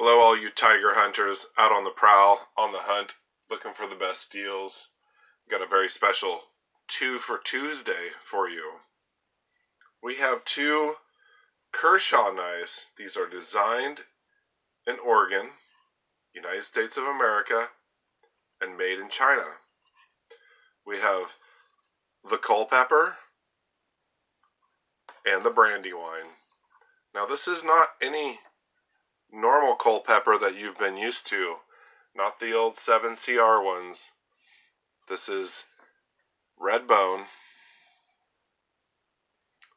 Hello all you tiger hunters out on the prowl, on the hunt, looking for the best deals. Got a very special 2 for Tuesday for you. We have 2 Kershaw knives. These are designed in Oregon, United States of America, and made in China. We have the Culpepper and the Brandywine. Now this is not any normal Culpepper that you've been used to, not the old 7CR ones. This is red bone.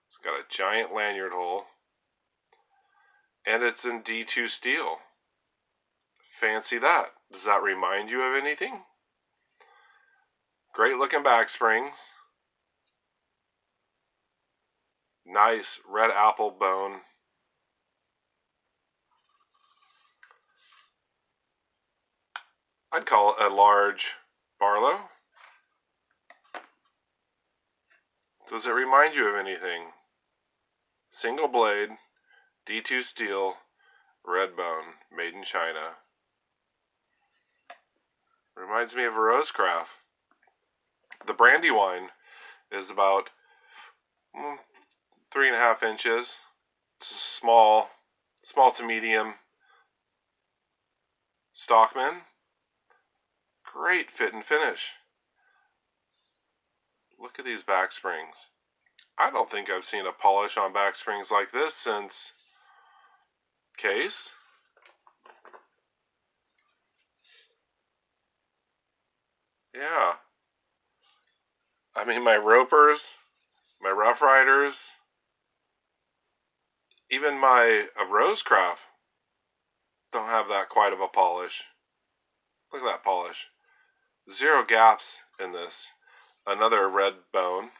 It's got a giant lanyard hole, and it's in D2 steel. Fancy that. Does that remind you of anything? Great looking back springs. Nice red apple bone. I'd call it a large Barlow. Does it remind you of anything? Single blade, D2 steel, red bone, made in China. Reminds me of a Rosecraft. The Brandywine is about 3.5 inches. It's a small to medium Stockman. Great fit and finish. Look at these back springs. I don't think I've seen a polish on back springs like this since Case. Yeah. I mean, my ropers, my Rough Riders, even my Rosecraft don't have that quite of a polish. Look at that polish. 0 gaps in this. Another red bone.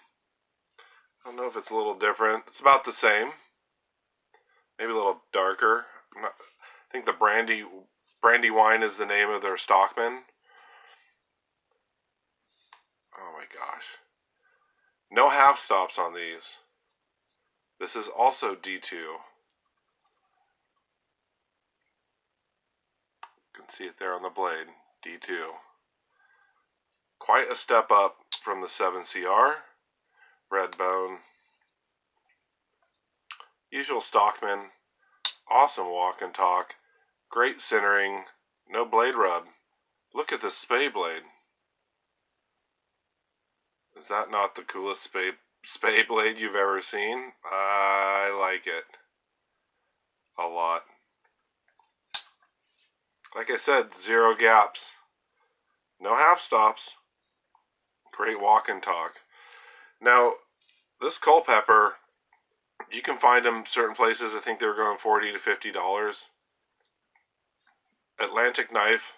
I don't know if it's a little different. It's about the same. Maybe a little darker. I think the Brandywine is the name of their Stockman. Oh my gosh. No half stops on these. This is also D2. You can see it there on the blade. D2. Quite a step up from the 7CR. Red bone. Usual Stockman. Awesome walk and talk. Great centering. No blade rub. Look at this spay blade. Is that not the coolest spay blade you've ever seen? I like it a lot. Like I said, 0 gaps. No half stops. Great walk and talk. Now, this Culpepper, you can find them certain places. I think they were going $40 to $50. Atlantic Knife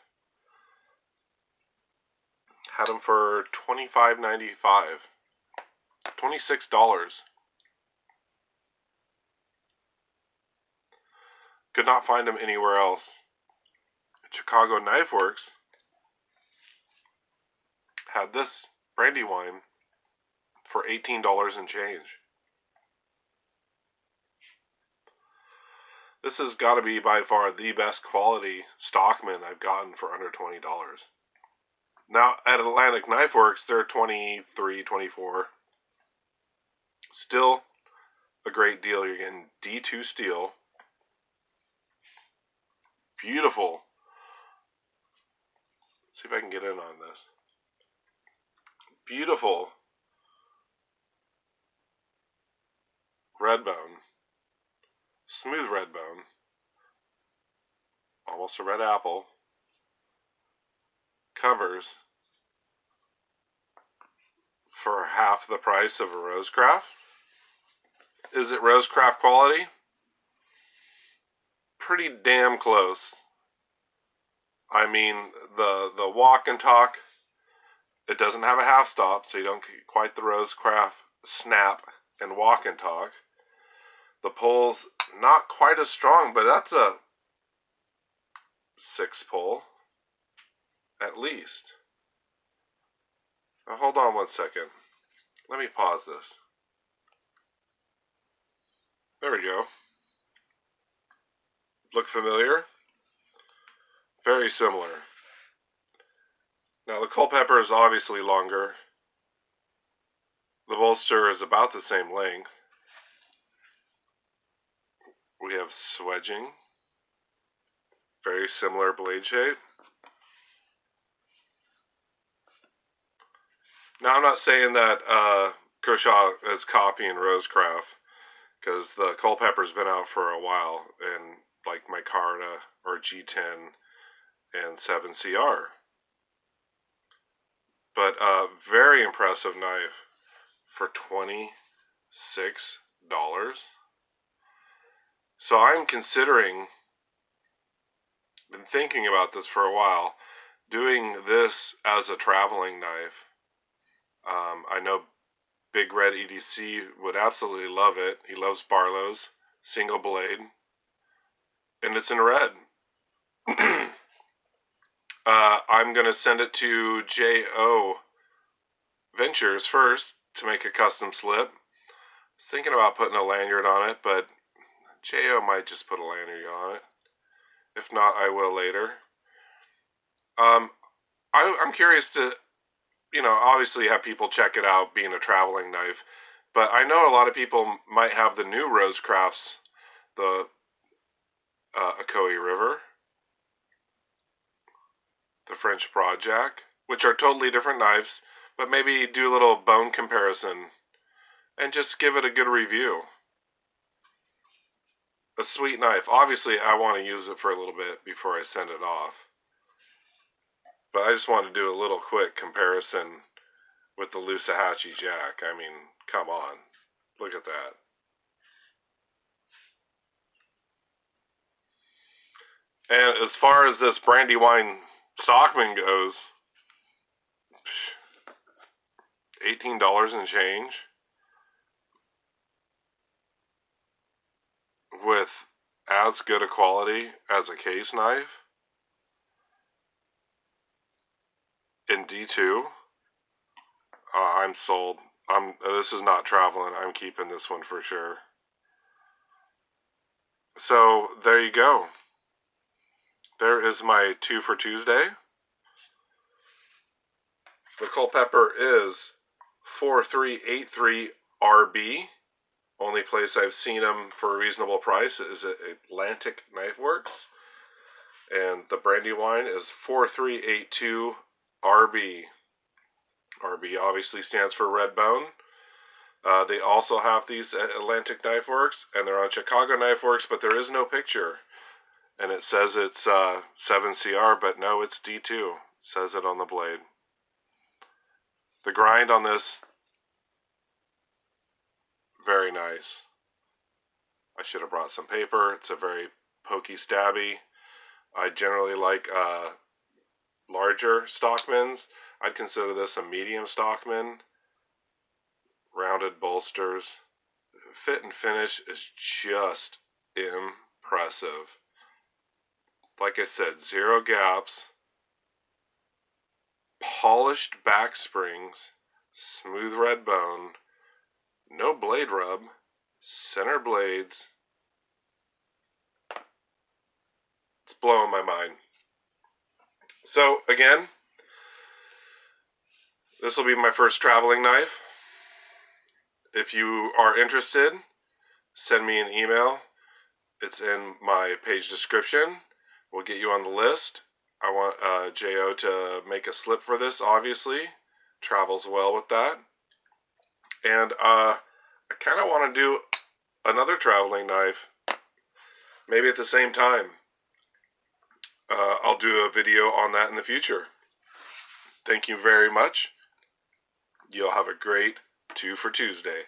had them for $25.95. $26. Could not find them anywhere else. Chicago Knife Works had this Brandywine for $18 and change. This has got to be by far the best quality Stockman I've gotten for under $20. Now, at Atlantic Knife Works, they're $23, $24. Still a great deal. You're getting D2 steel. Beautiful. Let's see if I can get in on this. Beautiful red bone. Smooth red bone. Almost a red apple. Covers for half the price of a Rosecraft. Is it Rosecraft quality? Pretty damn close. I mean, the walk and talk, it doesn't have a half stop, so you don't get quite the Rosecraft snap and walk and talk. The pull's not quite as strong, but that's a 6 pull, at least. Now hold on one second. Let me pause this. There we go. Look familiar? Very similar. Now the Culpepper is obviously longer. The bolster is about the same length. We have swedging. Very similar blade shape. Now I'm not saying that Kershaw is copying Rosecraft, because the Culpepper's been out for a while, and like Micarta or G10 and 7CR. But a very impressive knife for $26. So I'm considering, been thinking about this for a while, doing this as a traveling knife. I know Big Red EDC would absolutely love it. He loves Barlow's single blade, and it's in red. I'm going to send it to J.O. Ventures first to make a custom slip. I was thinking about putting a lanyard on it, but J.O. might just put a lanyard on it. If not, I will later. I'm curious to, obviously have people check it out, being a traveling knife. But I know a lot of people might have the new Rosecrafts, the Akoi River, the French Broadjack, which are totally different knives, but maybe do a little bone comparison and just give it a good review. A sweet knife. Obviously, I want to use it for a little bit before I send it off. But I just want to do a little quick comparison with the Lusahatchee Jack. I mean, come on. Look at that. And as far as this Brandywine Stockman goes, $18 and change, with as good a quality as a case knife in D2. I'm sold. This is not traveling. I'm keeping this one for sure. So there you go. There is my 2 for Tuesday. The Culpepper is 4383 RB. Only place I've seen them for a reasonable price is at Atlantic Knife Works. And the Brandywine is 4382 RB. RB obviously stands for Red Bone. They also have these at Atlantic Knife Works, and they're on Chicago Knife Works, but there is no picture. And it says it's 7CR, but no, it's D2. It says it on the blade. The grind on this, very nice. I should have brought some paper. It's a very pokey, stabby. I generally like larger Stockmans. I'd consider this a medium Stockman. Rounded bolsters. Fit and finish is just impressive. Like I said, 0 gaps. Polished back springs. Smooth red bone. No blade rub. Center blades. It's blowing my mind. So, again, this will be my first traveling knife. If you are interested, send me an email. It's in my page description. We'll get you on the list. I want J.O. to make a slip for this, obviously. Travels well with that. And I kind of want to do another traveling knife, maybe at the same time. I'll do a video on that in the future. Thank you very much. You'll have a great 2 for Tuesday.